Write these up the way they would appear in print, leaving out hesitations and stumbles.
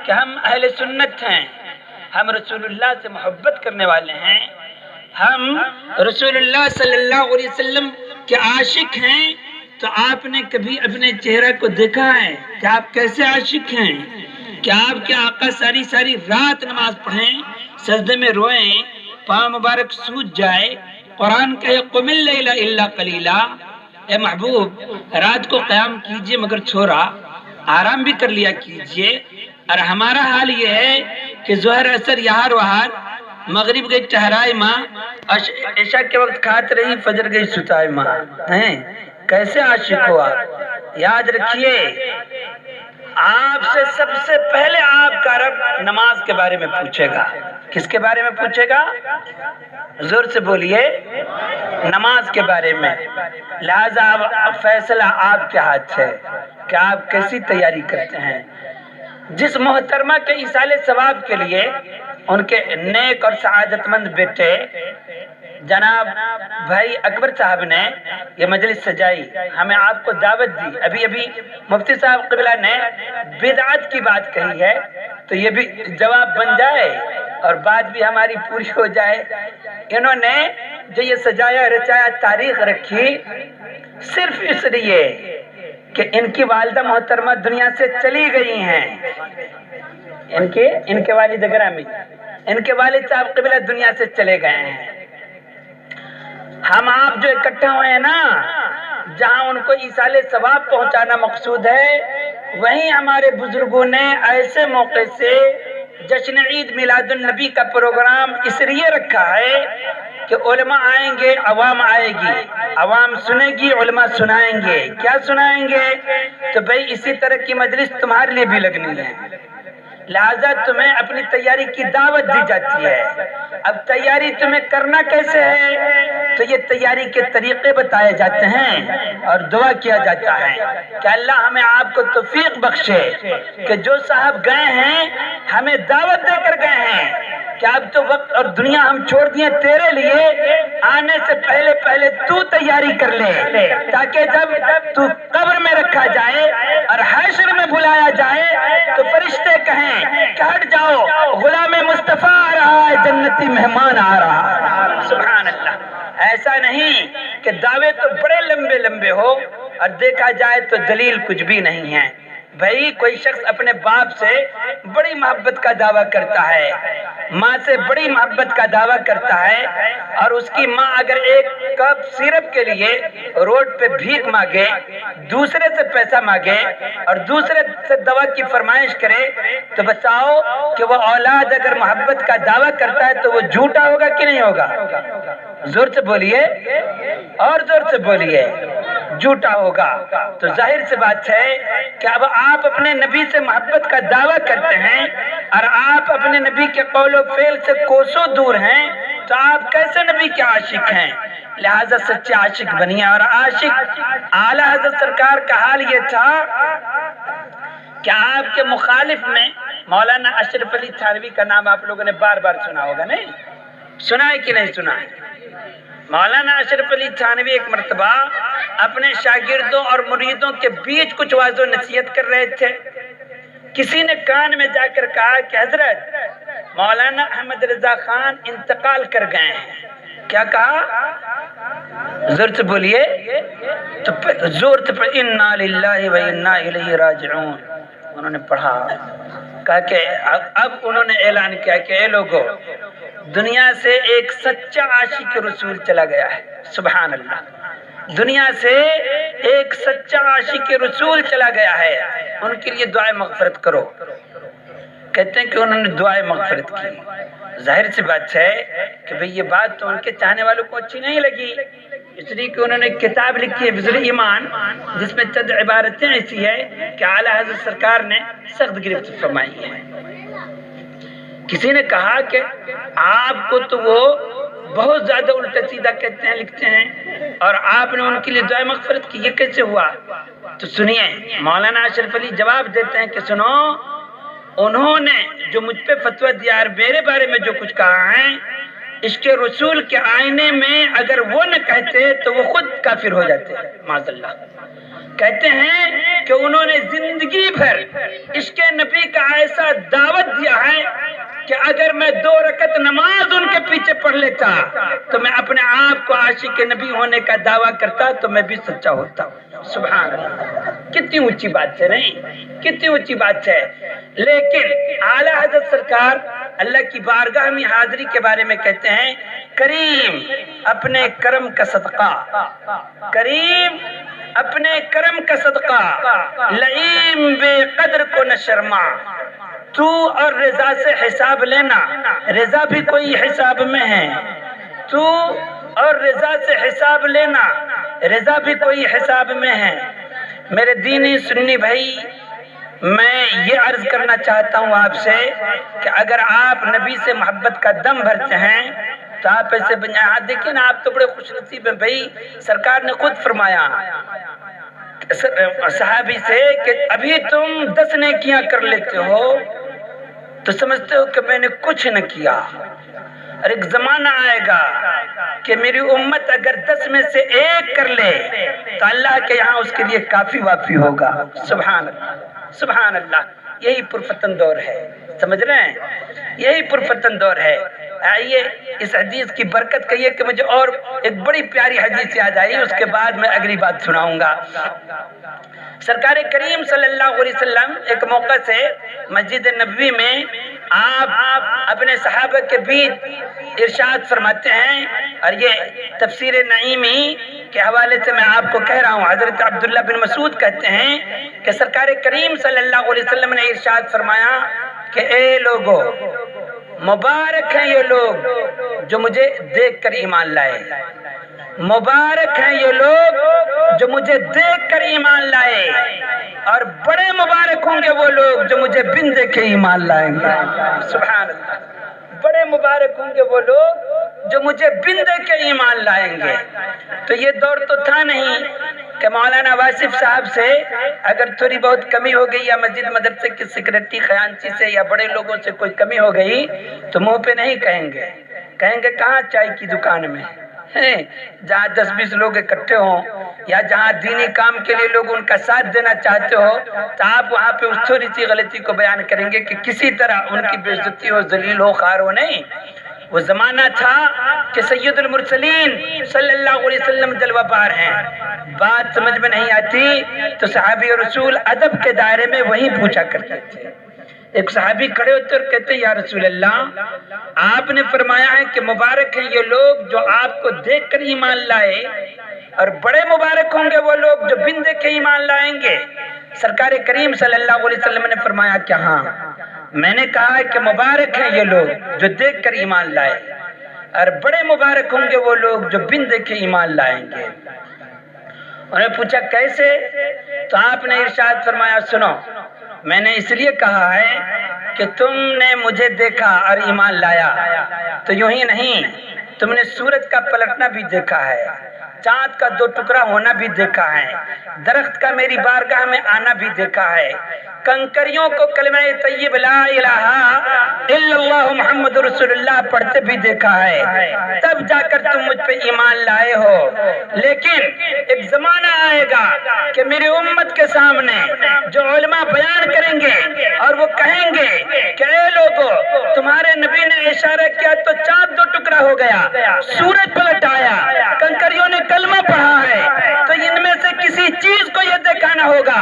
کہ ہم اہل سنت ہیں، ہم رسول اللہ سے محبت کرنے والے ہیں، ہم رسول اللہ صلی اللہ علیہ وسلم کے عاشق ہیں، تو آپ نے کبھی اپنے چہرہ کو دیکھا ہے کہ آپ کیسے عاشق ہیں؟ کہ آپ کے آقا ساری ساری رات نماز پڑھیں، سجدے میں روئیں، پاؤں مبارک سوج جائے، قرآن کہے قم اللیل الا قلیلا، اے محبوب رات کو قیام کیجئے مگر چھوڑا، آرام بھی کر لیا کیجئے۔ اور ہمارا حال یہ ہے کہ ظہر اثر یہاں وہاں، مغرب گئی ٹہرائے ماں، عشاء کے وقت کھات رہی، فجر گئی ستائے ماں، ہیں کیسے عاشق ہو آپ؟ یاد رکھیے آپ سے سب سے پہلے آپ کا رب نماز کے بارے میں پوچھے گا۔ کس کے بارے میں پوچھے گا؟ زور سے بولیے، نماز کے بارے میں۔ لہذا اب فیصلہ آپ کے ہاتھ ہے کہ آپ کیسی تیاری کرتے ہیں۔ جس محترمہ کے ایصال ثواب کے لیے ان کے نیک اور سعادت مند بیٹے جناب بھائی اکبر صاحب نے یہ مجلس سجائی، ہمیں آپ کو دعوت دی، ابھی ابھی مفتی صاحب قبلہ نے بدعت کی بات کہی ہے، تو یہ بھی جواب بن جائے اور بات بھی ہماری پوری ہو جائے۔ انہوں نے جو یہ سجایا رچایا تاریخ رکھی صرف اس لیے کہ ان کی والدہ محترمہ دنیا سے چلی گئی ہیں، ان کے والد گرامی، ان کے والد صاحب قبلہ دنیا سے چلے گئے ہیں۔ ہم آپ جو اکٹھا ہوئے ہیں نا، جہاں ان کو ایصال ثواب پہنچانا مقصود ہے، وہیں ہمارے بزرگوں نے ایسے موقع سے جشن عید میلاد النبی کا پروگرام اس لیے رکھا ہے کہ علماء آئیں گے، عوام آئے گی، عوام سنے گی، علماء سنائیں گے۔ کیا سنائیں گے؟ تو بھئی اسی طرح کی مجلس تمہارے لیے بھی لگنی ہے، لہذا تمہیں اپنی تیاری کی دعوت دی جاتی ہے۔ اب تیاری تمہیں کرنا کیسے ہے؟ تو یہ تیاری کے طریقے بتائے جاتے ہیں اور دعا کیا جاتا ہے کہ اللہ ہمیں آپ کو توفیق بخشے کہ جو صاحب گئے ہیں ہمیں دعوت دے کر گئے ہیں کہ اب تو وقت اور دنیا ہم چھوڑ دیے تیرے لیے، آنے سے پہلے پہلے تو تیاری کر لے، تاکہ جب تو قبر میں رکھا جائے اور حشر میں بلایا جائے تو فرشتے کہیں کہ ہٹ جاؤ، غلام مصطفیٰ آ رہا ہے، جنتی مہمان آ رہا ہے۔ سبحان اللہ۔ ایسا نہیں کہ دعوے تو بڑے لمبے لمبے ہو اور دیکھا جائے تو دلیل کچھ بھی نہیں ہے۔ بھائی کوئی شخص اپنے باپ سے بڑی محبت کا دعویٰ کرتا ہے، ماں سے بڑی محبت کا دعویٰ کرتا ہے، اور اس کی ماں اگر ایک کپ سیرپ کے لیے روڈ پہ بھیک مانگے، دوسرے سے پیسہ مانگے اور دوسرے سے دوا کی فرمائش کرے، تو بتاؤ کہ وہ اولاد اگر محبت کا دعویٰ کرتا ہے تو وہ جھوٹا ہوگا کہ نہیں ہوگا؟ زور سے بولیے اور زور سے بولیے، جھوٹا ہوگا۔ تو ظاہر سی بات ہے کہ اب آپ اپنے نبی سے محبت کا دعویٰ کرتے ہیں اور آپ اپنے نبی کے قول و فعل سے کوسوں دور ہیں، تو آپ کیسے نبی کے عاشق ہیں؟ لہذا سچے عاشق بنیے۔ اور عاشق اعلیٰ حضرت سرکار کا حال یہ تھا کہ آپ کے مخالف میں مولانا اشرف علی تھانوی کا نام آپ لوگوں نے بار بار سنا ہوگا، نہیں سنا ہے کہ نہیں سنا ہے؟ مولانا اشرف علی تھانوی ایک مرتبہ اپنے شاگردوں اور مریدوں کے بیچ کچھ واضح نصیحت کر رہے تھے۔ کسی نے کان میں جا کر کہا کہ حضرت مولانا احمد رضا خان انتقال کر گئے ہیں۔ کیا کہا؟ زور سے بولیے، تو زور سے انا للہ و انا الیہ راجعون انہوں نے پڑھا، کہا کہ اب انہوں نے اعلان کیا کہ اے لوگو، دنیا سے ایک سچا عاشق رسول چلا گیا ہے۔ سبحان اللہ، دنیا سے ایک سچا عاشق رسول چلا گیا ہے، ان کے لیے دعائے مغفرت کرو۔ کہتے ہیں کہ انہوں نے دعائے مغفرت کی۔ ظاہر سی بات ہے کہ بھئی یہ بات تو ان کے چاہنے والوں کو اچھی نہیں لگی، اس لیے کہ انہوں نے کتاب لکھی ہے فضل ایمان، جس میں چند عبارتیں ایسی ہے کہ اعلیٰ حضرت سرکار نے سخت گرفت فرمائی ہے۔ کسی نے کہا کہ آپ کو تو وہ بہت زیادہ الٹا سیدھا کہتے ہیں، لکھتے ہیں، اور آپ نے ان کے لیے دعائے مغفرت کی، یہ کیسے ہوا؟ تو سنیے، مولانا اشرف علی جواب دیتے ہیں کہ سنو، انہوں نے جو مجھ پہ فتویٰ دیا اور میرے بارے میں جو کچھ کہا ہے، عشق رسول کے آئینے میں اگر وہ نہ کہتے تو وہ خود کافر ہو جاتے، معاذ اللہ۔ کہتے ہیں کہ انہوں نے زندگی بھر عشق نبی کا ایسا طرح دعوت دیا ہے کہ اگر میں 2 رکعت نماز ان کے پیچھے پڑھ لیتا تو میں اپنے آپ کو عاشق نبی ہونے کا دعویٰ کرتا تو میں بھی سچا ہوتا ہوں۔ سبحان اللہ، کتنی اونچی بات ہے نہیں، کتنی اونچی بات ہے۔ لیکن اعلیٰ حضرت سرکار اللہ کی بارگاہ میں حاضری کے بارے میں کہتے ہیں، کریم اپنے کرم کا صدقہ، کریم اپنے کرم کا صدقہ، لئیم بے قدر کو نہ شرما، تو اور رضا سے حساب لینا، رضا بھی کوئی حساب میں ہے، تو اور رضا سے حساب لینا، رضا بھی کوئی حساب میں ہے۔ میرے دینی سنی بھائی، میں یہ عرض کرنا چاہتا ہوں آپ سے کہ اگر آپ نبی سے محبت کا دم بھرتے ہیں تو آپ ایسے بنیاد دیکھیں نا، آپ تو بڑے خوش نصیب ہیں بھائی۔ سرکار نے خود فرمایا صحابی سے کہ ابھی تم 10 نیکیاں کر لیتے ہو تو سمجھتے ہو کہ میں نے کچھ نہ کیا، اور ایک زمانہ آئے گا کہ میری امت اگر 10 میں سے 1 کر لے تو اللہ کے یہاں اس کے لیے کافی وافی ہوگا۔ سبحان اللہ، سبحان اللہ، یہی پرفتن دور ہے، سمجھ رہے ہیں، یہی پرفتن دور ہے۔ آئیے اس حدیث کی برکت کہیے کہ مجھے اور ایک بڑی پیاری حدیث یاد آئی، اس کے بعد میں اگلی بات سناؤں گا۔ سرکار کریم صلی اللہ علیہ وسلم ایک موقع سے مسجد نبوی میں آپ اپنے صحابہ کے بیچ ارشاد فرماتے ہیں، اور یہ تفسیر نعیمی کے حوالے سے میں آپ کو کہہ رہا ہوں۔ حضرت عبداللہ بن مسعود کہتے ہیں کہ سرکار کریم صلی اللہ علیہ وسلم نے ارشاد فرمایا کہ اے لوگو، مبارک ہیں یہ لوگ جو مجھے دیکھ کر ایمان لائے، مبارک ہیں یہ لوگ جو مجھے دیکھ کر ایمان لائے، اور بڑے مبارک ہوں گے وہ لوگ جو مجھے بن دیکھے ایمان لائیں گے۔ سبحان اللہ، بڑے مبارک ہوں گے وہ لوگ جو مجھے بن دیکھے ایمان لائیں گے۔ تو یہ دور تو تھا نہیں کہ مولانا واصف صاحب سے اگر تھوڑی بہت کمی ہو گئی، یا مسجد مدرسے کی سیکرٹری خیانچی سے یا بڑے لوگوں سے کوئی کمی ہو گئی تو منہ پہ نہیں کہیں گے، کہیں گے کہاں چائے کی دکان میں، جہاں 10-20 لوگ اکٹھے ہوں، یا جہاں دینی کام کے لیے لوگ ان کا ساتھ دینا چاہتے ہو، تو آپ وہاں پہ اس تھوڑی سی غلطی کو بیان کریں گے کہ کسی طرح ان کی بے عزتی ہو، ذلیل ہو، خوار ہو نہیں۔ وہ زمانہ تھا کہ سید المرسلین صلی اللہ علیہ وسلم جلوہ بار ہیں، بات سمجھ میں نہیں آتی تو صحابی رسول ادب کے دائرے میں وہی پوچھا کرتے تھے۔ ایک صحابی کھڑے ہوتے اور کہتے ہیں یا رسول اللہ، آپ نے فرمایا ہے کہ مبارک ہیں یہ لوگ جو آپ کو دیکھ کر ایمان لائے، اور بڑے مبارک ہوں گے وہ لوگ جو بن دیکھے ایمان لائیں گے۔ سرکار کریم صلی اللہ علیہ وسلم نے فرمایا کہ ہاں، میں نے کہا ہے کہ مبارک ہیں یہ لوگ جو دیکھ کر ایمان لائے، اور بڑے مبارک ہوں گے وہ لوگ جو بن دیکھے ایمان لائیں گے۔ انہوں نے پوچھا کیسے؟ تو آپ نے ارشاد فرمایا سنو، میں نے اس لیے کہا ہے کہ تم نے مجھے دیکھا اور ایمان لایا تو یوں ہی نہیں، تم نے سورج کا پلٹنا بھی دیکھا ہے، چاند کا 2 ٹکڑا ہونا بھی دیکھا ہے، درخت کا میری بارگاہ میں آنا بھی دیکھا ہے، کنکریوں کو کلمہ طیب لا الہ الا اللہ محمد رسول اللہ پڑھتے بھی دیکھا ہے، تب جا کر تم مجھ پہ ایمان لائے ہو۔ لیکن ایک زمانہ آئے گا کہ میری امت کے سامنے جو علماء بیان کریں گے اور وہ کہیں گے کہ اے لوگو، تمہارے نبی نے اشارہ کیا تو چاند 2 ٹکڑا ہو گیا، سورج پلٹ آیا، کنکریوں نے کلمہ پڑھا ہے، تو ان میں سے کسی چیز کو یہ دکھانا ہوگا۔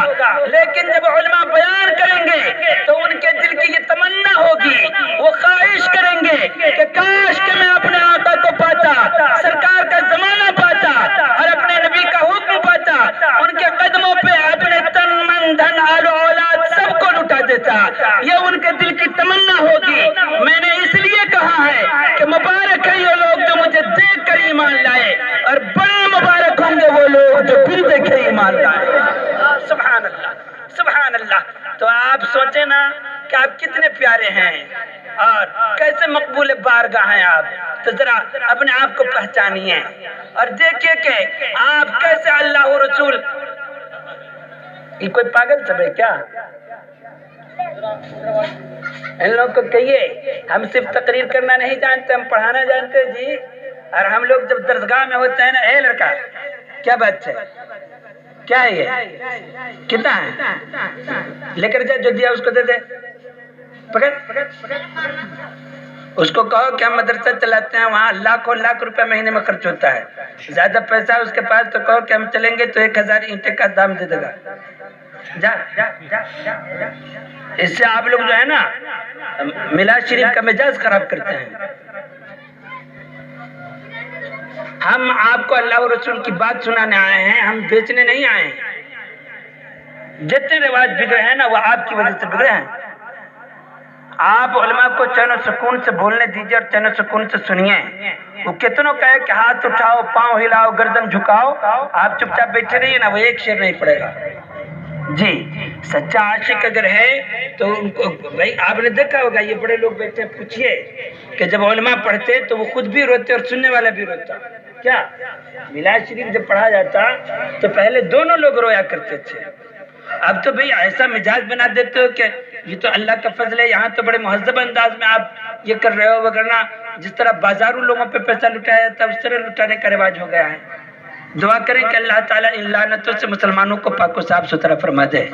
لیکن جب علماء بیان کریں گے تو ان کے دل کی یہ تمنا ہوگی، وہ خواہش کریں گے کہ کاش کہ میں اپنے آقا کو پاتا، سرکار کا زمانہ پاتا، اور اپنے نبی کا حکم پاتا، ان کے قدموں پہ اپنے تن من دھن آل و اولاد سب کو لٹا دیتا۔ یہ ان کے دل کی تمنا ہوگی۔ میں نے اس لیے کہا ہے کہ مبارک ہے یہ لوگ جو مجھے دیکھ کر ایمان لائے، اور بڑے مبارک ہوں گے وہ لوگ جو بن دیکھے ایمان لائے۔ سبحان اللہ، سبحان اللہ۔ تو آپ سوچیں نا کہ آپ کتنے پیارے ہیں اور کیسے مقبول بارگاہ ہیں آپ، تو ذرا اپنے آپ کو پہچانیے اور دیکھیے کہ آپ کیسے اللہ و رسول۔ یہ کوئی پاگل سب ہے کیا؟ ان لوگوں کو کہیے ہم صرف تقریر کرنا نہیں جانتے، ہم پڑھانا جانتے جی۔ اور ہم لوگ جب درسگاہ میں ہوتے ہیں نا، اے لڑکا کیا بات ہے، کیا ہے یہ، کتنا ہے، لے کر جا، جو دیا اس کو دے دے، پکڑ اس کو کہو کہ ہم مدرسہ چلاتے ہیں، وہاں لاکھوں لاکھ روپے مہینے میں خرچ ہوتا ہے، زیادہ پیسہ ہے اس کے پاس، تو کہو کہ ہم چلیں گے تو 1000 اینٹیں کا دام دے دے گا، جا۔ اس سے آپ لوگ جو ہے نا میلاد شریف کا مزاج خراب کرتے ہیں۔ ہم آپ کو اللہ و رسول کی بات سنانے آئے ہیں، ہم بیچنے نہیں آئے ہیں۔ جتنے رواج بگڑے ہیں نا وہ آپ کی وجہ سے بگڑے ہیں۔ آپ علماء کو چین و سکون سے بولنے دیجیے اور چین و سکون سے سنیے۔ وہ کتنوں کہے کہ ہاتھ اٹھاؤ، پاؤں ہلاؤ، گردن جھکاؤ، آپ چپ چاپ بیٹھے رہیے نا، وہ ایک شعر نہیں پڑے گا۔ جی سچا عاشق اگر ہے تو ان کو بھائی آپ نے دیکھا ہوگا، یہ بڑے لوگ بیٹھے، پوچھئے کہ جب علماء پڑھتے تو وہ خود بھی روتے اور سننے والا بھی روتا۔ کیا میلاد شریف جب پڑھا جاتا تو پہلے دونوں لوگ رویا کرتے تھے، اب تو بھئی ایسا مزاج بنا دیتے ہو کہ یہ تو اللہ کا فضل ہے، یہاں تو بڑے مہذب انداز میں آپ یہ کر رہے ہو، وگرنہ جس طرح بازاروں لوگوں پہ پیسہ لٹایا جاتا ہے اس طرح لٹانے کا رواج ہو گیا ہے۔ دعا کریں کہ اللہ تعالیٰ ان لعنتوں سے مسلمانوں کو پاک و صاف ستھرا فرما دے۔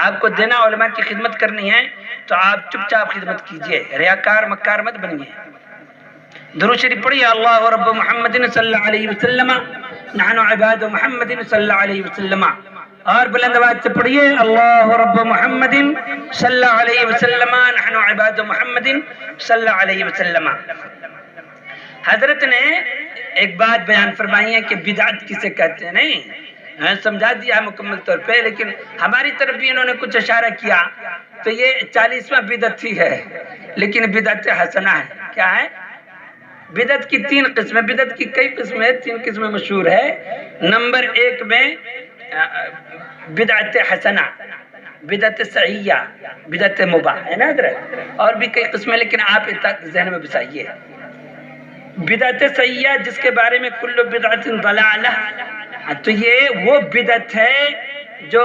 آپ کو دینا علماء کی خدمت کرنی ہے تو آپ چپ چاپ خدمت کیجئے، ریاکار مکار مت بنیے۔ درود شریف پڑھیے، اللہ رب محمد صلی اللہ علیہ وسلم، نحن عباد محمد صلی اللہ علیہ وسلم، اور بلند آواز سے پڑھیے، اللہ رب محمد صلی اللہ علیہ وسلم، نحن عباد محمد صلی اللہ علیہ وسلم۔ حضرت نے ایک بات بیان فرمائی ہے کہ بدعت کسے کہتے ہیں، نہیں سمجھا دیا مکمل طور پہ، لیکن ہماری طرف بھی انہوں نے کچھ اشارہ کیا، تو یہ 40واں بدعت ہی ہے، لیکن بدعت حسنہ ہے۔ کیا ہے؟ بدعت کی 3 قسمیں، بدعت کی کئی قسمیں، 3 قسمیں مشہور ہے۔ نمبر 1 میں بدعت حسنہ، بدعت صحیحہ، بدعت مباح، ہے نا حضرت؟ اور بھی کئی قسمیں، لیکن آپ ذہن میں بسائیے۔ بدعت صحیحہ جس کے بارے میں کل بدعت ضلالہ، تو یہ وہ بدعت ہے جو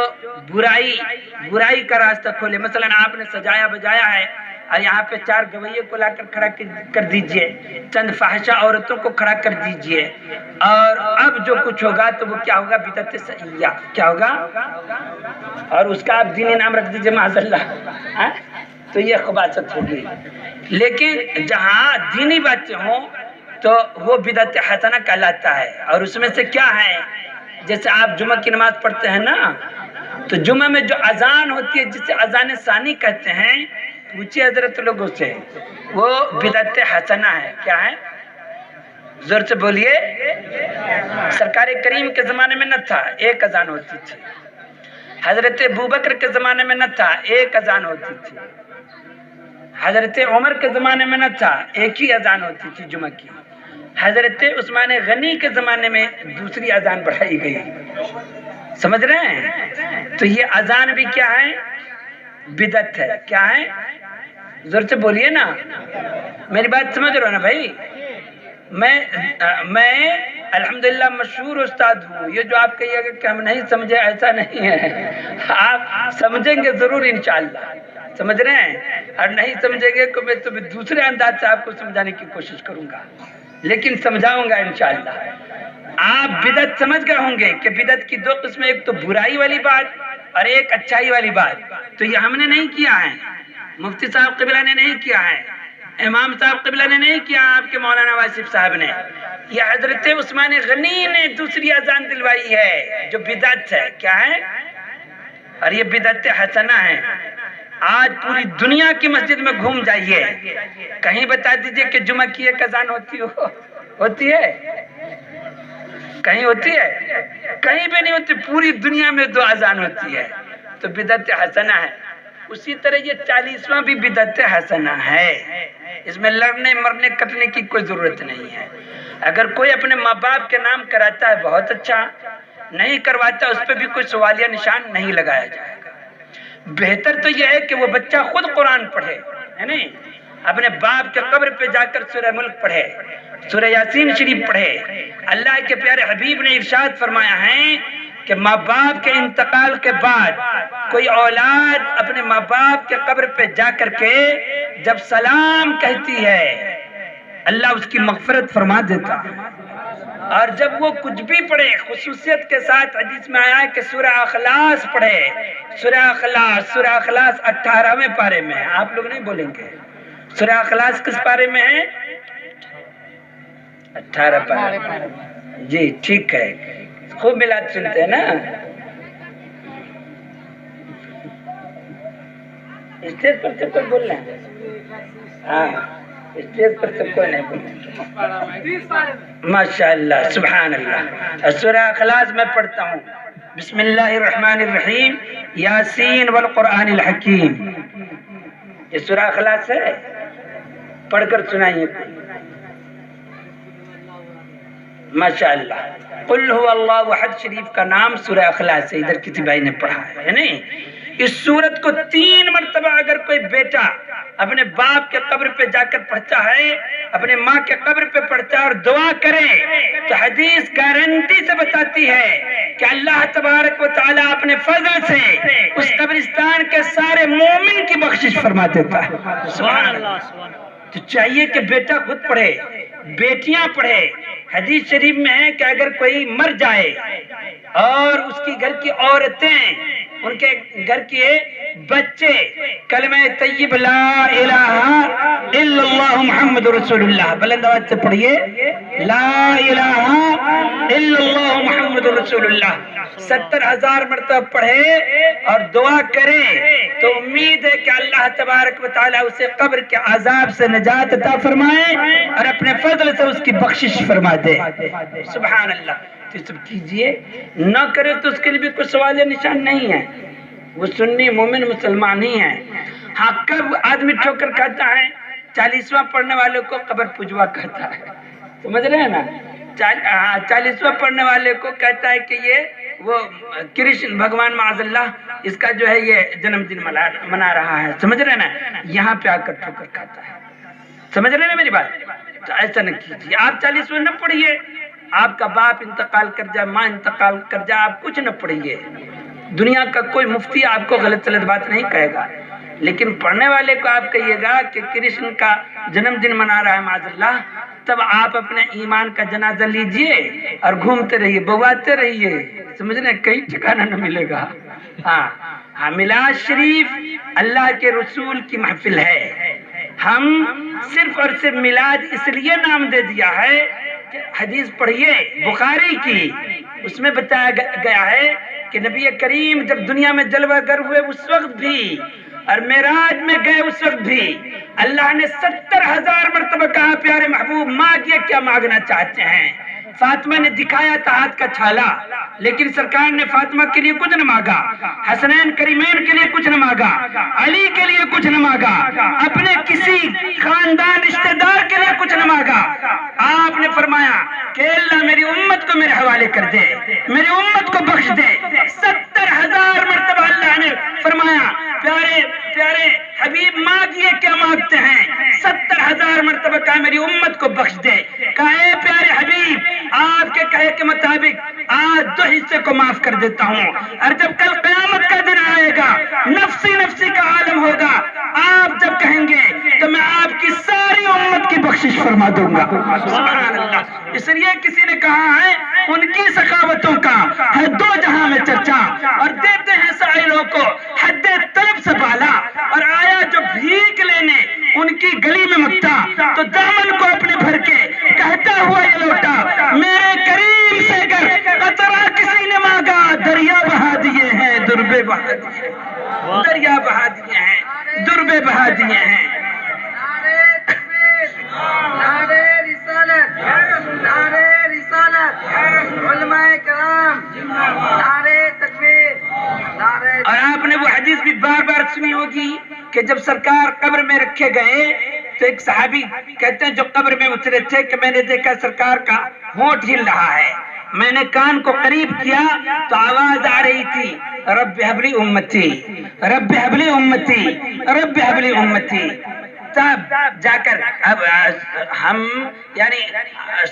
برائی کا راستہ کھولے۔ مثلا آپ نے سجایا بجایا ہے اور یہاں پہ 4 گویے کو لا کر کھڑا کر دیجئے، چند فاحشہ عورتوں کو کھڑا کر دیجئے، اور اب جو کچھ ہوگا تو وہ کیا ہوگا؟ بدعت صحیحہ۔ کیا ہوگا؟ اور اس کا آپ دینی نام رکھ دیجئے معاذ اللہ، تو یہ خباثت ہوگی۔ لیکن جہاں دینی باتیں ہوں تو وہ بدعت حسنہ کہلاتا ہے۔ اور اس میں سے کیا ہے؟ جیسے آپ جمعہ کی نماز پڑھتے ہیں نا، تو جمعہ میں جو اذان ہوتی ہے جسے اذان ثانی کہتے ہیں، پوچھئے حضرت لوگوں سے، وہ بدعت حسنہ ہے۔ کیا ہے؟ زور سے بولیے۔ سرکار کریم کے زمانے میں نہ تھا، 1 اذان ہوتی تھی۔ حضرت ابوبکر کے زمانے میں نہ تھا، 1 اذان ہوتی تھی۔ حضرت عمر کے زمانے میں نہ تھا، 1 ہی اذان ہوتی تھی جمعہ کی۔ حضرت عثمان غنی کے زمانے میں دوسری اذان بڑھائی گئی۔ سمجھ رہے ہیں؟ تو یہ اذان بھی کیا ہے؟ بدعت ہے۔ کیا ہے؟ زور سے بولیے نا، میری بات سمجھ رہے ہو نا بھائی؟ میں الحمدللہ مشہور استاد ہوں۔ یہ جو آپ کہیے گا کہ ہم نہیں سمجھے، ایسا نہیں ہے، آپ سمجھیں گے ضرور انشاءاللہ۔ سمجھ رہے ہیں؟ اور نہیں سمجھیں گے تو میں دوسرے انداز سے آپ کو سمجھانے کی کوشش کروں گا، لیکن سمجھاؤں گا انشاءاللہ۔ آپ بدعت سمجھ گئے ہوں گے کہ بدعت کی 2 قسمیں، ایک تو برائی والی بات اور ایک اچھائی والی بات۔ تو یہ ہم نے نہیں کیا ہے، مفتی صاحب قبلہ نے نہیں کیا ہے، امام صاحب قبلہ نے نہیں کیا، آپ کے مولانا واصف صاحب نے، یہ حضرت عثمان غنی نے دوسری اذان دلوائی ہے جو بدعت ہے۔ کیا ہے؟ اور یہ بدعت حسنہ ہے۔ آج پوری دنیا کی مسجد میں گھوم جائیے، کہیں بتا دیجئے کہ جمعہ کی 1 اذان ہوتی ہے؟ کہیں ہوتی ہے؟ کہیں بھی نہیں ہوتی۔ پوری دنیا میں 2 اذان ہوتی ہے، تو بدعت حسنہ ہے۔ اسی طرح یہ 40واں بھی بدعت حسنہ ہے۔ اس میں لڑنے مرنے کٹنے کی کوئی ضرورت نہیں ہے۔ اگر کوئی اپنے ماں باپ کے نام کراتا ہے بہت اچھا، نہیں کرواتا اس پہ بھی کوئی سوالیہ نشان نہیں لگایا جائے گا۔ بہتر تو یہ ہے کہ وہ بچہ خود قرآن پڑھے، ہے نہیں؟ اپنے باپ کے قبر پہ جا کر سورہ ملک پڑھے، سورہ یاسین شریف پڑھے۔ اللہ کے پیارے حبیب نے ارشاد فرمایا ہے کہ ماں باپ کے انتقال کے بعد کوئی اولاد اپنے ماں باپ کے قبر پہ جا کر کے جب سلام کہتی ہے، اللہ اس کی مغفرت فرما دیتا ہے۔ اور جب وہ کچھ بھی پڑھے، خصوصیت کے ساتھ حدیث میں آیا ہے کہ سورہ اخلاص پڑھے، سورہ اخلاص 18ویں پارے میں ہے۔ آپ لوگ نہیں بولیں گے؟ سورہ اخلاص کس پارے میں ہے؟ 18 پارے۔ جی ٹھیک ہے، خوب میلاد سنتے ہیں نا؟ اسٹیج پر سب کوئی بول رہے ہیں؟ ہاں اسٹیج پر سب کوئی نہیں بول رہے۔ ماشاء اللہ، سبحان اللہ۔ سورہ اخلاص میں پڑھتا ہوں، بسم اللہ الرحمن الرحیم، یاسین والقرآن الحکیم۔ یہ سورہ اخلاص ہے، پڑھ کر سنائیے۔ ماشاء اللہ۔ قل هو اللہ احد شریف کا نام سورہ اخلاص ہے، ادھر کسی بھائی نے پڑھا ہے نہیں؟ اس سورت کو 3 مرتبہ اگر کوئی بیٹا اپنے باپ کے قبر پہ جا کر پڑھتا ہے، اپنے ماں کے قبر پہ پڑھتا ہے اور دعا کرے، تو حدیث گارنٹی سے بتاتی ہے کہ اللہ تبارک و تعالیٰ اپنے فضل سے اس قبرستان کے سارے مومن کی بخشش فرما دیتا ہے۔ سبحان اللہ۔ تو چاہیے کہ بیٹا خود پڑھے، بیٹیاں پڑھے۔ حدیث شریف میں ہے کہ اگر کوئی مر جائے اور اس کی گھر کی عورتیں، ان کے گھر کے بچے کلمہ طیب لا الہ الا اللہ محمد رسول اللہ، بلند آواز سے پڑھیے، لا الہ الا اللہ محمد رسول اللہ 70,000 مرتبہ پڑھے اور دعا کرے، تو امید ہے کہ اللہ تبارک و تعالیٰ اسے قبر کے عذاب سے نجات عطا فرمائے اور اپنے فضل سے اس کی بخشش فرما دے۔ سبحان اللہ۔ تو سب کیجئے، نہ کرے تو اس کے لیے بھی کوئی سوال نشان نہیں ہے، وہ سنی مومن مسلمان ہی ہے۔ ہاں کب آدمی ٹھوکر کھاتا ہے؟ 40واں پڑھنے والے کو قبر پجوا کہتا ہے، سمجھ رہے ہیں نا؟ 40واں پڑھنے والے کو کہتا ہے کہ یہ وہ کرشن بھگوان معاذ اللہ اس کا جو ہے یہ جنم دن منا رہا ہے، سمجھ رہے ہیں نا؟ یہاں پہ آ کر ٹھوکر کھاتا ہے، سمجھ رہے ہیں نا میری بات؟ تو ایسا نہ کیجیے، آپ 40واں نہ پڑھیے، آپ کا باپ انتقال کر جائے، ماں انتقال کر جائے، آپ کچھ نہ پڑھیے، دنیا کا کوئی مفتی آپ کو غلط بات نہیں کہے گا، لیکن پڑھنے والے کو آپ کہیے گا کہ کرشن کا جنم دن منا رہا ہے معاذ اللہ، تب آپ اپنے ایمان کا جنازہ لیجئے اور گھومتے رہیے، بواتے رہیے، سمجھ رہے ہیں؟ کہیں ٹھکانہ نہ ملے گا۔ ہاں میلاد شریف اللہ کے رسول کی محفل ہے، ہم صرف اور صرف میلاد اس لیے نام دے دیا ہے کہ حدیث پڑھیے بخاری کی، اس میں بتایا گیا ہے کہ نبی کریم جب دنیا میں جلوہ گر ہوئے اس وقت بھی اور معراج میں گئے اس وقت بھی اللہ نے 70,000 مرتبہ کہا پیارے محبوب مانگیے کیا مانگنا چاہتے ہیں۔ فاطمہ نے دکھایا تھا ہاتھ کا چھالا، لیکن سرکار نے فاطمہ کے لیے کچھ نہ مانگا، حسنین کریمین کے لیے کچھ نہ مانگا، علی کے لیے کچھ نہ مانگا، اپنے کسی خاندان رشتہ دار کے لیے کچھ نہ مانگا۔ آپ نے فرمایا کہ اللہ میری امت کو میرے حوالے کر دے، میری امت کو بخش دے۔ 70,000 مرتبہ اللہ نے فرمایا پیارے پیارے حبیب مانگیے کیا مانگتے ہیں؟ 70,000 مرتبہ کہا میری امت کو بخش دے۔ کہا اے پیارے حبیب آپ کے کہے کے مطابق آج 2 حصے کو معاف کر دیتا ہوں، اور جب کل قیامت کا دن آئے گا نفسی نفسی کا عالم ہوگا، آپ جب کہیں گے تو میں آپ کی ساری امت کی بخشش فرما دوں گا۔ سبحان اللہ۔ اس لیے کسی نے کہا ہے ان کی سخاوتوں کا ہے 2 جہاں میں چرچا، اور دیتے ہیں سائلوں کو حد طلب سے بالا، اور آیا جو بھیک لینے ان کی گلی میں مکتا تو دامن کو اپنے بھر کے کہتا ہوا یہ لوٹا میرے کریم سے گر قطرہ کسی نے مانگا دریا بہا دیے ہیں دربے بہا دیے، دریا بہا دیے ہیں دربے بہا دیے ہیں۔ نعرے رسالت، نعرے رسالت، علماء کرام، نعرے تکبیر، نعرے۔ اور آپ نے وہ حدیث بھی بار بار سنی ہوگی کہ جب سرکار قبر میں رکھے گئے تو ایک صحابی کہتے ہیں جو قبر میں اترے تھے کہ میں نے دیکھا سرکار کا ہونٹ ہل رہا ہے، میں نے کان کو قریب کیا تو آواز آ رہی تھی رب ہب لی امتی، رب ہب لی امتی، رب ہب لی امتی۔ تب جا کر اب ہم یعنی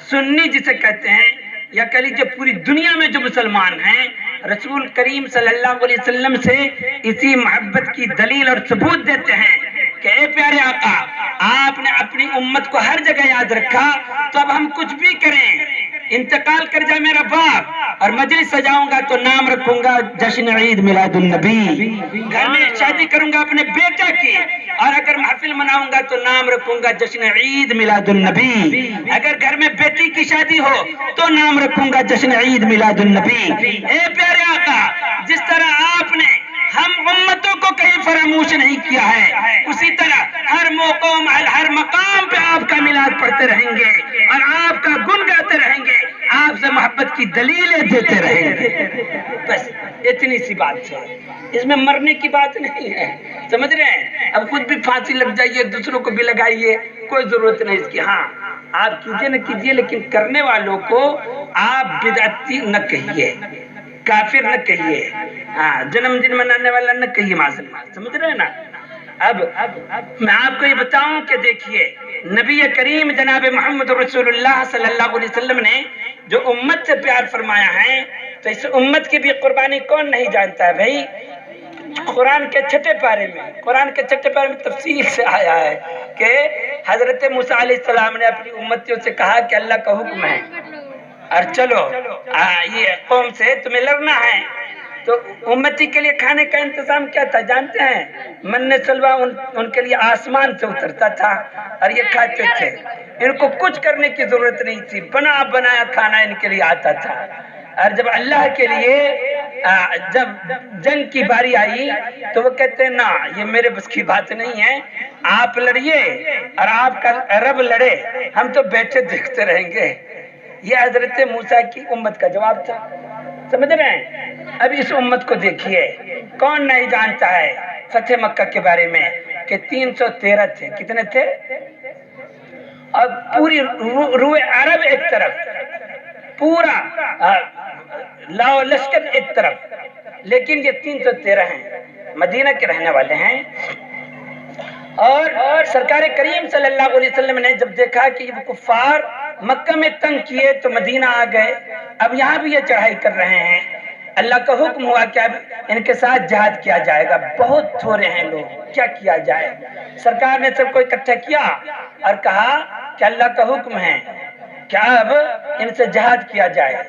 سنی جسے کہتے ہیں یا کہہ لیجیے پوری دنیا میں جو مسلمان ہیں رسول کریم صلی اللہ علیہ وسلم سے اسی محبت کی دلیل اور ثبوت دیتے ہیں کہ اے پیارے آقا آپ نے اپنی امت کو ہر جگہ یاد رکھا، تو اب ہم کچھ بھی کریں انتقال کر جائے میرا باپ اور مجلس سجاؤں گا تو نام رکھوں گا جشن عید میلاد النبی. گھر میں شادی کروں گا اپنے بیٹا کی اور اگر محفل مناؤں گا تو نام رکھوں گا جشن عید میلاد النبی. اگر گھر میں بیٹی کی شادی ہو تو نام رکھوں گا جشن عید میلاد النبی. اے پیارے آقا، جس طرح آپ نے ہم امتوں کو کہیں فراموش نہیں کیا ہے، اسی طرح ہر موقع ہر مقام پہ آپ کا میلاد پڑھتے رہیں گے اور آپ کا گن گاتے رہیں گے، آپ سے محبت کی دلیلیں دیتے رہیں گے. بس اتنی سی بات ہے، اس میں مرنے کی بات نہیں ہے. سمجھ رہے ہیں؟ اب خود بھی پھانسی لگ جائیے، دوسروں کو بھی لگائیے، کوئی ضرورت نہیں اس کی. ہاں آپ کیجئے نہ کیجئے، لیکن کرنے والوں کو آپ بدعتی نہ کہیے، کافر نہ کہیے، جنم دن منانے والا نہ کہیے معذاللہ. سمجھ رہے ہیں نا؟ اب میں آپ کو یہ بتاؤں کہ دیکھیے نبی کریم جناب محمد رسول اللہ صلی اللہ علیہ وسلم نے جو امت سے پیار فرمایا ہے، تو اس امت کی بھی قربانی کون نہیں جانتا ہے بھائی؟ قرآن کے چھٹے پارے میں تفصیل سے آیا ہے کہ حضرت موسیٰ علیہ السلام نے اپنی امتیوں سے کہا کہ اللہ کا حکم ہے اور چلو یہ قوم سے تمہیں لڑنا ہے. تو امتی کے لیے کھانے کا انتظام کیا تھا جانتے ہیں؟ من سلوا ان کے لیے آسمان سے اترتا تھا اور یہ کھاتے تھے. ان کو کچھ کرنے کی ضرورت نہیں تھی، بنا بنایا کھانا ان کے لیے آتا تھا. اور جب اللہ کے لیے جب جنگ کی باری آئی تو وہ کہتے ہیں نا، یہ میرے بس کی بات نہیں ہے، آپ لڑیے اور آپ کا رب لڑے، ہم تو بیٹھے دیکھتے رہیں گے. یہ حضرت موسیٰ کی امت کا جواب تھا. سمجھ رہے ہیں؟ اب اس امت کو دیکھیے، کون نہیں جانتا ہے فتح مکہ کے بارے میں کہ 313 تھے. کتنے تھے؟ اور پوری روئے عرب ایک طرف، پورا لاؤ لشکر ایک طرف، لیکن یہ 313 ہیں، مدینہ کے رہنے والے ہیں. اور سرکار کریم صلی اللہ علیہ وسلم نے جب دیکھا کہ یہ کفار مکہ میں تنگ کیے تو مدینہ آ گئے، اب یہاں بھی یہ چڑھائی کر رہے ہیں. اللہ کا حکم ہوا کہ اب ان کے ساتھ جہاد کیا جائے گا. بہت تھوڑے ہیں لوگ، کیا کیا جائے؟ سرکار نے سب کو اکٹھا کیا اور کہا کہ اللہ کا حکم ہے کہ اب ان سے جہاد کیا جائے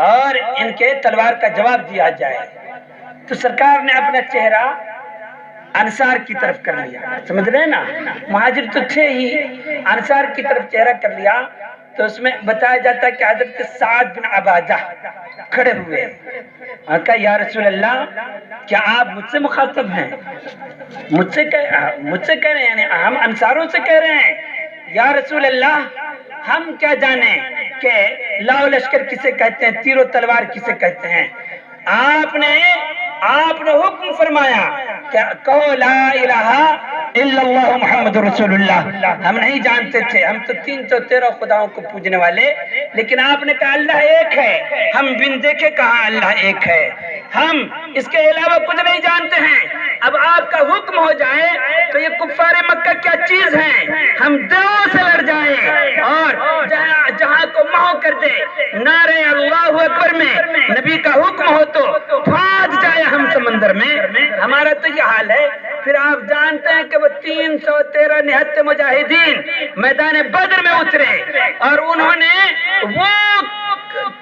اور ان کے تلوار کا جواب دیا جائے. تو سرکار نے اپنا چہرہ انصار کی طرف کر لیا. سمجھ رہے ہیں نا؟ مہاجر تو تھے ہی، انصار کی طرف چہرہ کر لیا. تو اس میں بتایا جاتا ہے کہ حضرت سعد بن عبادہ کھڑے ہوئے اور کہا یا رسول اللہ، کیا آپ مجھ سے مخاطب ہیں؟ مجھ سے کہہ رہے ہیں، یعنی ہم انصاروں سے کہہ رہے ہیں. یا رسول اللہ، ہم کیا جانے کہ لاؤ لشکر کسے کہتے ہیں، تیر و تلوار کسے کہتے ہیں. آپ نے حکم فرمایا کہ کہو لا الہ الا اللہ محمد رسول اللہ. ہم نہیں جانتے تھے، ہم تو 313 خداؤں کو پوجنے والے، لیکن آپ نے کہا اللہ ایک ہے. ہم بن دیکھے کہا اللہ ایک ہے، ہم اس کے علاوہ کچھ نہیں جانتے ہیں. اب آپ کا حکم ہو جائے تو یہ کفار مکہ کیا چیز ہیں، ہم دلوں سے لڑ جائیں اور جہاں کو محو کر دے. نعرہ اللہ اکبر میں نبی کا حکم ہو تو پھانس جائے ہم سمندر میں. ہمارا تو یہ حال ہے. پھر آپ جانتے ہیں کہ وہ 313 نہتے مجاہدین میدان بدر میں اترے اور انہوں نے وہ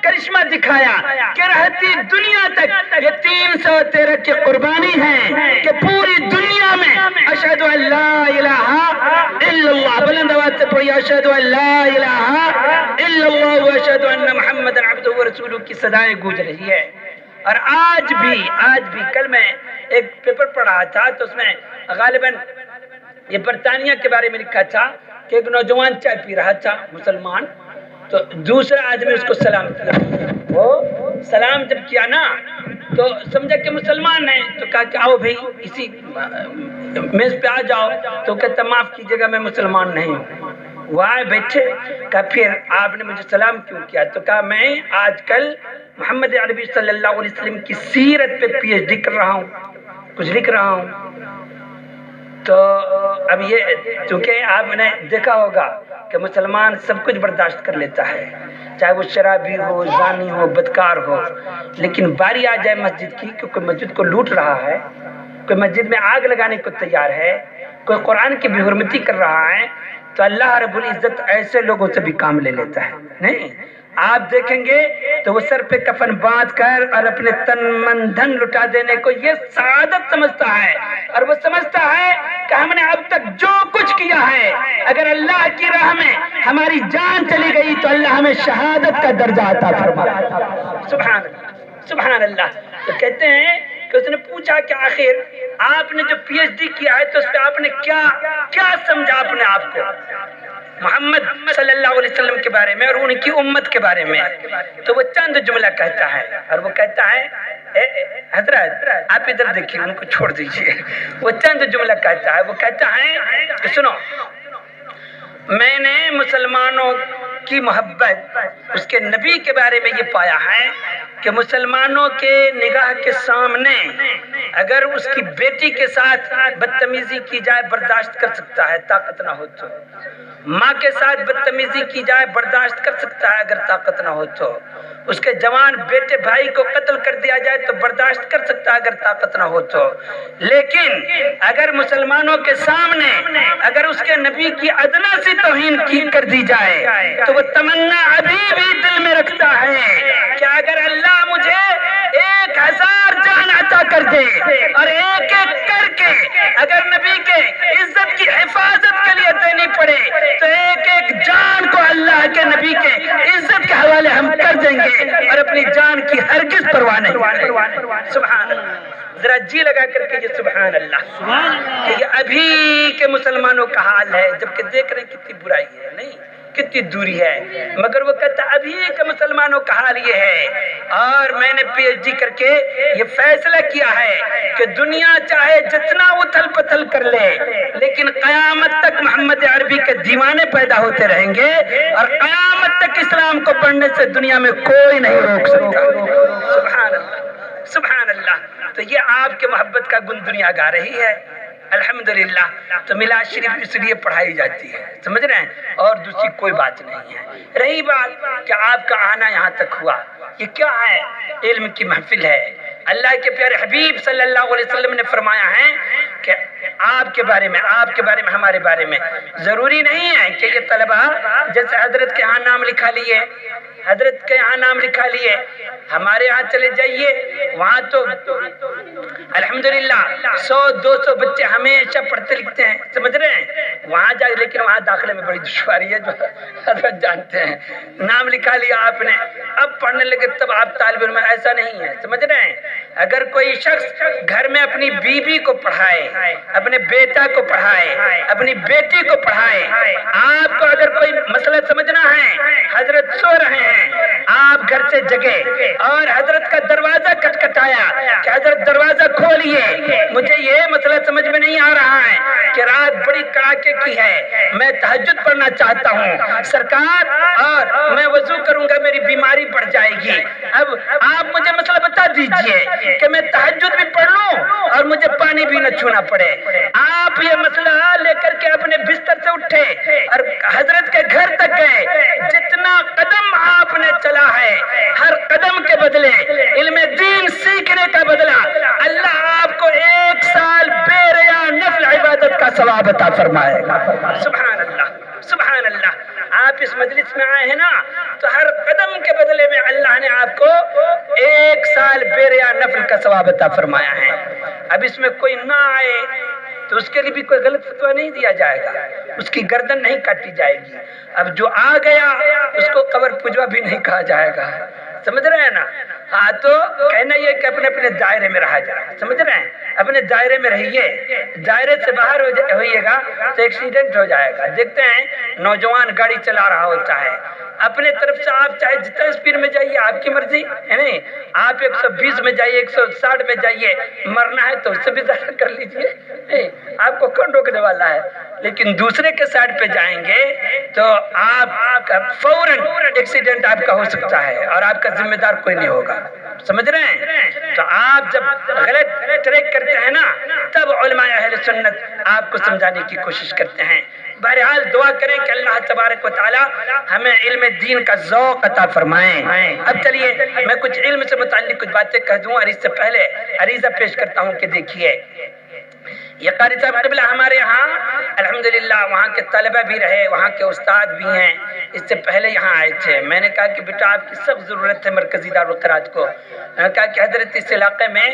کرشمہ دکھایا کہ رہتی دنیا تک یہ 313 کی قربانی ہے کہ پوری دنیا میں اشہد ان لا الہ الا اللہ، بلند آواز سے پڑھیے، اشہد ان لا الہ الا اللہ و اشہد ان محمد عبدہ و رسولہ کی صدائیں گونج رہی ہے. اور آج بھی کل میں ایک پیپر پڑھ رہا تھا تو اس میں غالباً یہ برطانیہ کے بارے میں لکھا تھا کہ ایک نوجوان چائے پی رہا تھا مسلمان، تو دوسرا آدمی اس کو سلام کیا. وہ سلام جب کیا نا تو سمجھا کہ مسلمان ہے، تو کہا کہ آؤ بھائی اسی میز پہ آ جاؤ. تو کہتا معاف کیجیے گا میں مسلمان نہیں ہوں. وہ آئے بیٹھے، کہا پھر آپ نے مجھے سلام کیوں کیا؟ تو کہا میں آج کل محمد عربی صلی اللہ علیہ وسلم کی سیرت پہ پی ایچ ڈی کر رہا ہوں، کچھ لکھ رہا ہوں. تو اب یہ چونکہ آپ نے دیکھا ہوگا کہ مسلمان سب کچھ برداشت کر لیتا ہے، چاہے وہ شرابی ہو، زانی ہو، بدکار ہو، لیکن باری آ جائے مسجد کی کہ کوئی مسجد کو لوٹ رہا ہے، کوئی مسجد میں آگ لگانے کو تیار ہے، کوئی قرآن کی بے حرمتی کر رہا ہے، تو اللہ رب العزت ایسے لوگوں سے بھی کام لے لیتا ہے. نہیں، آپ دیکھیں گے تو وہ سر پہ کفن باندھ کر اور اپنے تن من دھن لٹا دینے کو یہ سعادت سمجھتا ہے، اور وہ سمجھتا ہے کہ ہم نے اب تک جو کچھ کیا ہے اگر اللہ کی راہ میں ہماری جان چلی گئی تو اللہ ہمیں شہادت کا درجہ عطا فرمائے۔ سبحان اللہ، سبحان اللہ۔ تو کہتے ہیں کہ اس نے پوچھا کہ آخر آپ نے جو پی ایچ ڈی کیا ہے تو اس پہ آپ نے کیا سمجھا اپنے آپ کو محمد صلی اللہ علیہ وسلم کے بارے میں اور ان کی امت کے بارے میں؟ تو وہ چند جملہ کہتا ہے، اور وہ کہتا ہے حضرت آپ ادھر دیکھیے، ان کو چھوڑ دیجئے، وہ چند جملہ کہتا ہے، وہ کہتا ہے کہ سنو، میں نے مسلمانوں کی محبت اس کے نبی کے بارے میں یہ پایا ہے کہ مسلمانوں کے نگاہ کے سامنے اگر اس کی بیٹی کے ساتھ بدتمیزی کی جائے برداشت کر سکتا ہے طاقت نہ ہو تو، ماں کے ساتھ بدتمیزی کی جائے برداشت کر سکتا ہے اگر طاقت نہ ہو تو، اس کے جوان بیٹے بھائی کو قتل کر دیا جائے تو برداشت کر سکتا ہے اگر طاقت نہ ہو تو، لیکن اگر مسلمانوں کے سامنے اگر اس کے نبی کی ادنا سی توہین کی کر دی جائے تو وہ تمنا ابھی بھی دل میں رکھتا ہے کہ اگر اللہ مجھے 1000 جان عطا کر دے اور ایک ایک کر کے اگر نبی کے عزت کی حفاظت کے لیے دینی پڑے تو ایک ایک جان کو اللہ کے نبی کے عزت کے حوالے ہم کر دیں گے اور اپنی جان کی ہرگز پرواہ نہیں۔ سبحان اللہ، ذرا جی لگا کر کے یہ سبحان اللہ کہ یہ ابھی کے مسلمانوں کا حال ہے، جبکہ دیکھ رہے ہیں کتنی برائی ہے، نہیں کتنی دوری ہے، مگر وہ کہتا ابھی کے مسلمانوں کا حال یہ ہے۔ اور میں نے پی ایچ ڈی کر کے یہ فیصلہ کیا ہے کہ دنیا چاہے جتنا اتھل پتھل کر لے لیکن قیامت تک محمد عربی کے دیوانے پیدا ہوتے رہیں گے اور قیامت تک اسلام کو پڑھنے سے دنیا میں کوئی نہیں روک سکتا۔ سبحان اللہ، سبحان اللہ۔ تو یہ آپ کے محبت کا گن دنیا گا رہی ہے الحمدللہ۔ تو میلاد شریف اس لیے پڑھائی جاتی ہے، سمجھ رہے ہیں، اور دوسری کوئی بات نہیں ہے۔ رہی بات کہ آپ کا آنا یہاں تک ہوا، یہ کیا ہے؟ علم کی محفل ہے۔ اللہ کے پیارے حبیب صلی اللہ علیہ وسلم نے فرمایا ہے کہ آپ کے بارے میں ہمارے بارے میں ضروری نہیں ہے کہ یہ طلبہ جیسے حضرت کے ہاں نام لکھا لیے، حضرت کے یہاں نام لکھا لیے، ہمارے یہاں چلے جائیے، وہاں تو الحمدللہ 100-200 بچے ہمیشہ پڑھتے لکھتے ہیں، سمجھ رہے ہیں، وہاں جائے، لیکن وہاں داخلے میں بڑی دشواری ہے جو حضرت جانتے ہیں۔ نام لکھا لیا آپ نے، اب پڑھنے لگے تب آپ طالب علم، ایسا نہیں ہے، سمجھ رہے ہیں۔ اگر کوئی شخص گھر میں اپنی بیوی کو پڑھائے، اپنے بیٹا کو پڑھائے، اپنی بیٹی کو پڑھائے، آپ کو اگر کوئی مسئلہ سمجھنا ہے، حضرت سو رہے ہیں، آپ گھر سے جگے اور حضرت کا دروازہ کٹکھٹایا کہ حضرت دروازہ کھولیے، مجھے یہ مسئلہ سمجھ میں نہیں آ رہا ہے کہ رات بڑی کڑاکے کی ہے، میں تہجد پڑھنا چاہتا ہوں سرکار، اور میں وضو کروں گا، میری بیماری بڑھ جائے گی، اب آپ مجھے مسئلہ بتا دیجئے کہ میں تہجد بھی پڑھ لوں اور مجھے پانی بھی نہ چھونا پڑے۔ آپ یہ مسئلہ لے کر کے اپنے بستر سے اٹھے اور حضرت کے گھر تک گئے، جتنا قدم آپ نے چلا ہے ہر قدم کے بدلے علم دین سیکھنے کا بدلہ اللہ آپ کو 1 سال بے ریا نفل عبادت کا ثواب عطا فرمائے گا۔ سبحان اللہ، سبحان اللہ۔ آپ اس مجلس میں آئے ہیں نا تو ہر قدم کے بدلے میں اللہ نے آپ کو 1 سال بے ریا نفل کا ثواب عطا فرمایا ہے۔ اب اس میں کوئی نہ آئے تو اس کے لیے بھی کوئی غلط فتویٰ نہیں دیا جائے گا، اس کی گردن نہیں کاٹی جائے گی۔ اب جو آ گیا اس کو قبر پجوا بھی نہیں کہا جائے گا، سمجھ رہے ہیں نا؟ ہاں، تو کہنا یہ کہ اپنے اپنے دائرے میں رہا جائے، سمجھ رہے ہیں، اپنے دائرے میں رہیے، دائرے سے باہر ہوئیے گا تو ایکسیڈنٹ ہو جائے گا۔ دیکھتے ہیں نوجوان گاڑی چلا رہا ہوتا ہے، اپنے طرف سے آپ چاہے جتنا اسپیڈ میں جائیے، آپ کی مرضی ہے، نہیں آپ 120 میں جائیے، 160 میں جائیے، مرنا ہے تو اس سے بھی زیادہ کر لیجئے، آپ کو کون روکنے والا ہے؟ لیکن دوسرے کے سائڈ پہ جائیں گے تو آپ کا فوراً ایکسیڈنٹ آپ کا ہو سکتا ہے اور آپ کا ذمہ دار کوئی نہیں ہوگا، سمجھ رہے ہیں؟ تو آپ جب غلط ٹریک کرتے ہیں نا تب علماء اہل سنت آپ کو سمجھانے کی کوشش کرتے ہیں۔ بہرحال دعا کریں کہ اللہ تبارک و تعالی ہمیں علم دین کا ذوق عطا فرمائیں۔ اب چلیے میں کچھ علم سے متعلق کچھ باتیں کہہ دوں اور اس سے پہلے عریضہ پیش کرتا ہوں کہ دیکھیے یہ قاری صاحب قبلہ ہمارے یہاں الحمدللہ الحمدللہ وہاں کے طلبہ بھی رہے، وہاں کے استاد بھی ہیں، اس سے پہلے یہاں آئے تھے۔ میں نے کہا کہ بیٹا آپ کی سخت ضرورت ہے مرکزی دارالقرآن کو۔ میں نے کہا کہ حضرت اس علاقے میں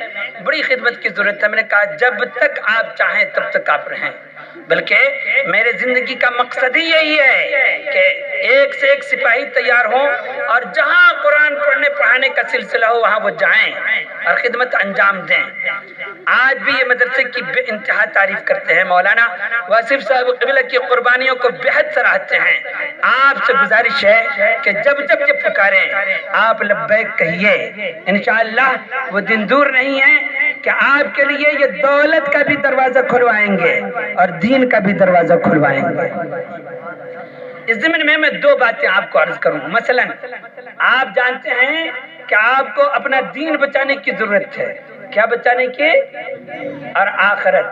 بڑی خدمت کی ضرورت ہے۔ میں نے کہا جب تک آپ چاہیں تب تک آپ رہیں، بلکہ میرے زندگی کا مقصد ہی یہی ہے کہ ایک سے ایک سپاہی تیار ہوں اور جہاں قرآن پڑھنے پڑھانے کا سلسلہ ہو وہاں وہ جائیں اور خدمت انجام دیں۔ آج بھی یہ مدرسے کی بے انتہا تعریف کرتے ہیں، مولانا واصف صاحب قبلہ کی قربانیوں کو بہت سراہتے ہیں۔ آپ سے گزارش ہے کہ جب جب یہ پکاریں آپ لبیک کہیے، انشاءاللہ وہ دن دور نہیں ہے کہ آپ کے لیے یہ دولت کا بھی دروازہ کھلوائیں گے اور دین کا بھی دروازہ کھلوائیں گے۔ اس ضمن میں دو باتیں آپ کو عرض کروں۔ مثلا آپ جانتے ہیں کہ آپ کو اپنا دین بچانے کی ضرورت ہے، کیا بچانے کی؟ اور آخرت۔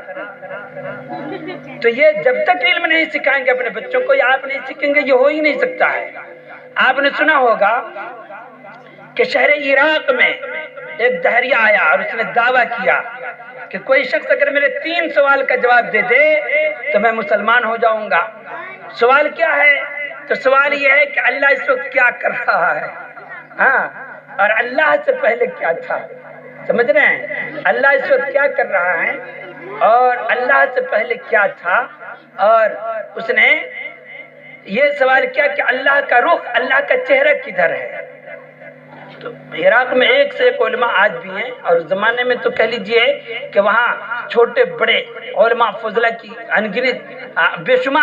تو یہ جب تک علم نہیں سکھائیں گے اپنے بچوں کو، یا آپ نہیں سیکھیں گے، یہ ہو ہی نہیں سکتا ہے۔ آپ نے سنا ہوگا کہ شہر عراق میں ایک دہریہ آیا اور اس نے دعویٰ کیا کہ کوئی شخص اگر میرے 3 سوال کا جواب دے دے تو میں مسلمان ہو جاؤں گا۔ سوال کیا ہے؟ تو سوال یہ ہے کہ اللہ اس وقت کیا کر رہا ہے، ہاں، اور اللہ سے پہلے کیا تھا، سمجھ رہے ہیں؟ اللہ اس وقت کیا کر رہا ہے اور اللہ سے پہلے کیا تھا، اور اس نے یہ سوال کیا کہ اللہ کا رخ، اللہ کا چہرہ کدھر ہے۔ تو عراق میں ایک سے ایک علماء آج بھی ہیں، اور اس زمانے میں تو کہہ لیجئے کہ وہاں چھوٹے بڑے علماء فضلہ کی انگنت بے شمار